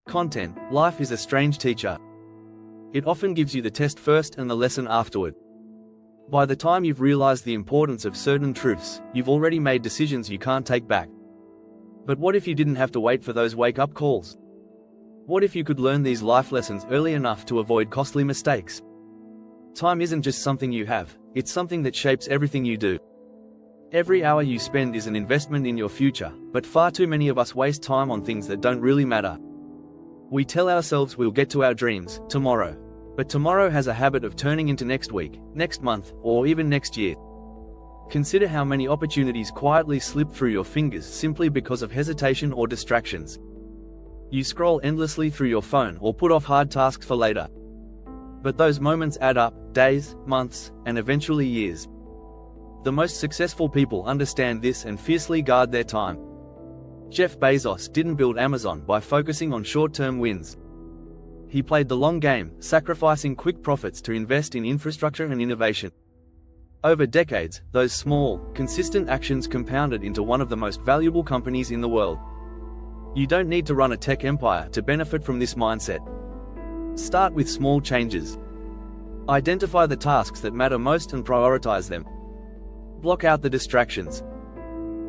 Content, life is a strange teacher. It often gives you the test first and the lesson afterward. By the time you've realized the importance of certain truths, you've already made decisions you can't take back. But what if you didn't have to wait for those wake-up calls? What if you could learn these life lessons early enough to avoid costly mistakes? Time isn't just something you have, it's something that shapes everything you do. Every hour you spend is an investment in your future, but far too many of us waste time on things that don't really matter. We tell ourselves we'll get to our dreams tomorrow. But tomorrow has a habit of turning into next week, next month, or even next year. Consider how many opportunities quietly slip through your fingers simply because of hesitation or distractions. You scroll endlessly through your phone or put off hard tasks for later. But those moments add up, days, months, and eventually years. The most successful people understand this and fiercely guard their time. Jeff Bezos didn't build Amazon by focusing on short-term wins. He played the long game, sacrificing quick profits to invest in infrastructure and innovation. Over decades, those small, consistent actions compounded into one of the most valuable companies in the world. You don't need to run a tech empire to benefit from this mindset. Start with small changes. Identify the tasks that matter most and prioritize them. Block out the distractions.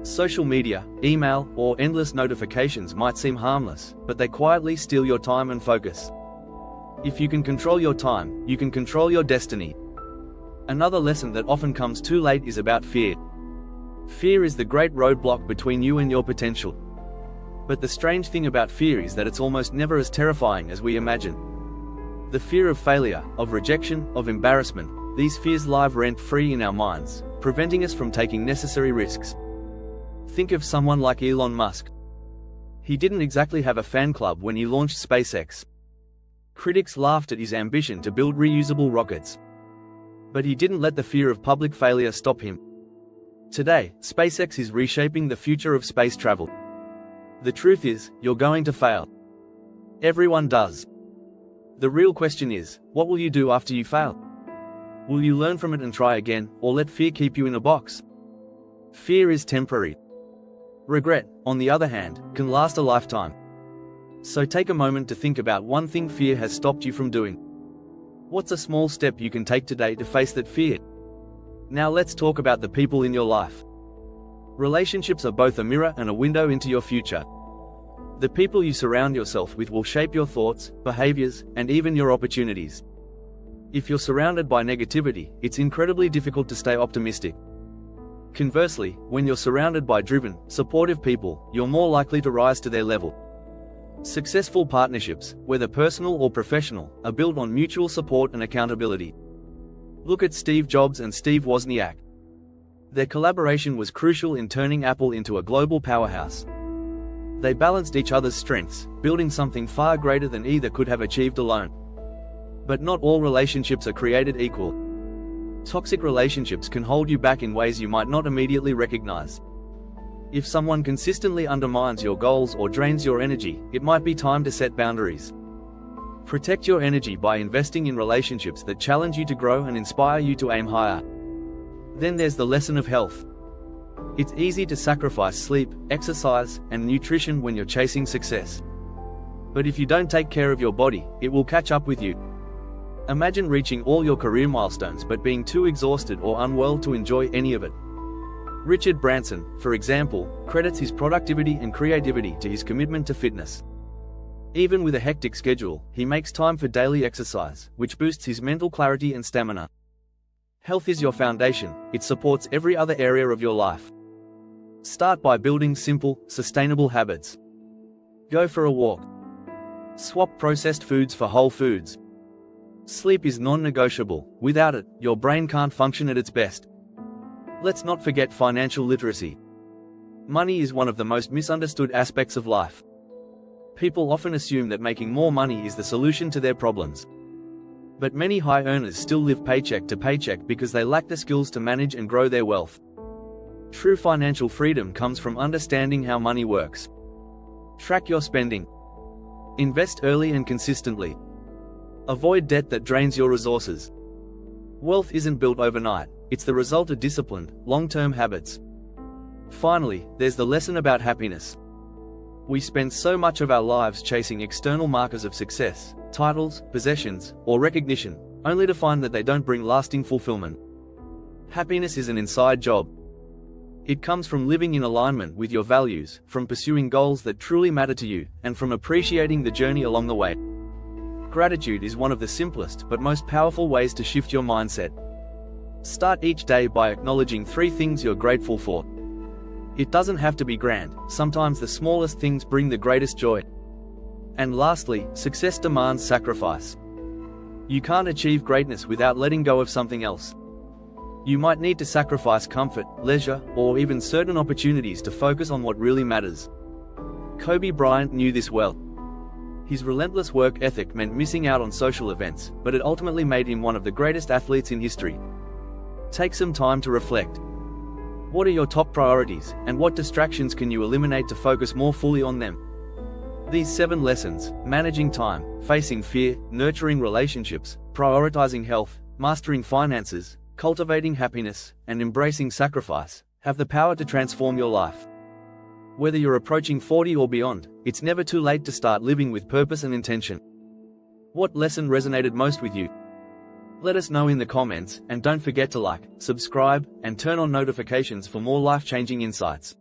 Social media, email, or endless notifications might seem harmless, but they quietly steal your time and focus. If you can control your time, you can control your destiny. Another lesson that often comes too late is about fear. Fear is the great roadblock between you and your potential. But the strange thing about fear is that it's almost never as terrifying as we imagine. The fear of failure, of rejection, of embarrassment, these fears live rent-free in our minds, preventing us from taking necessary risks. Think of someone like Elon Musk. He didn't exactly have a fan club when he launched SpaceX. Critics laughed at his ambition to build reusable rockets. But he didn't let the fear of public failure stop him. Today, SpaceX is reshaping the future of space travel. The truth is, you're going to fail. Everyone does. The real question is, what will you do after you fail? Will you learn from it and try again, or let fear keep you in a box? Fear is temporary. Regret, on the other hand, can last a lifetime. So take a moment to think about one thing fear has stopped you from doing. What's a small step you can take today to face that fear? Now let's talk about the people in your life. Relationships are both a mirror and a window into your future. The people you surround yourself with will shape your thoughts, behaviors, and even your opportunities. If you're surrounded by negativity, it's incredibly difficult to stay optimistic. Conversely, when you're surrounded by driven, supportive people, you're more likely to rise to their level. Successful partnerships, whether personal or professional, are built on mutual support and accountability. Look at Steve Jobs and Steve Wozniak. Their collaboration was crucial in turning Apple into a global powerhouse. They balanced each other's strengths, building something far greater than either could have achieved alone. But not all relationships are created equal. Toxic relationships can hold you back in ways you might not immediately recognize. If someone consistently undermines your goals or drains your energy, it might be time to set boundaries. Protect your energy by investing in relationships that challenge you to grow and inspire you to aim higher. Then there's the lesson of health. It's easy to sacrifice sleep, exercise, and nutrition when you're chasing success. But if you don't take care of your body, it will catch up with you. Imagine reaching all your career milestones but being too exhausted or unwell to enjoy any of it. Richard Branson, for example, credits his productivity and creativity to his commitment to fitness. Even with a hectic schedule, he makes time for daily exercise, which boosts his mental clarity and stamina. Health is your foundation, it supports every other area of your life. Start by building simple, sustainable habits. Go for a walk. Swap processed foods for whole foods. Sleep is non-negotiable. Without it, your brain can't function at its best. Let's not forget financial literacy. Money is one of the most misunderstood aspects of life. People often assume that making more money is the solution to their problems. But many high earners still live paycheck to paycheck because they lack the skills to manage and grow their wealth. True financial freedom comes from understanding how money works. Track your spending. Invest early and consistently. Avoid debt that drains your resources. Wealth isn't built overnight, it's the result of disciplined, long-term habits. Finally, there's the lesson about happiness. We spend so much of our lives chasing external markers of success, titles, possessions, or recognition, only to find that they don't bring lasting fulfillment. Happiness is an inside job. It comes from living in alignment with your values, from pursuing goals that truly matter to you, and from appreciating the journey along the way. Gratitude is one of the simplest but most powerful ways to shift your mindset. Start each day by acknowledging 3 things you're grateful for. It doesn't have to be grand, sometimes the smallest things bring the greatest joy. And lastly, success demands sacrifice. You can't achieve greatness without letting go of something else. You might need to sacrifice comfort, leisure, or even certain opportunities to focus on what really matters. Kobe Bryant knew this well. His relentless work ethic meant missing out on social events, but it ultimately made him one of the greatest athletes in history. Take some time to reflect. What are your top priorities, and what distractions can you eliminate to focus more fully on them? These 7 lessons, managing time, facing fear, nurturing relationships, prioritizing health, mastering finances, cultivating happiness, and embracing sacrifice, have the power to transform your life. Whether you're approaching 40 or beyond, it's never too late to start living with purpose and intention. What lesson resonated most with you? Let us know in the comments, and don't forget to like, subscribe, and turn on notifications for more life-changing insights.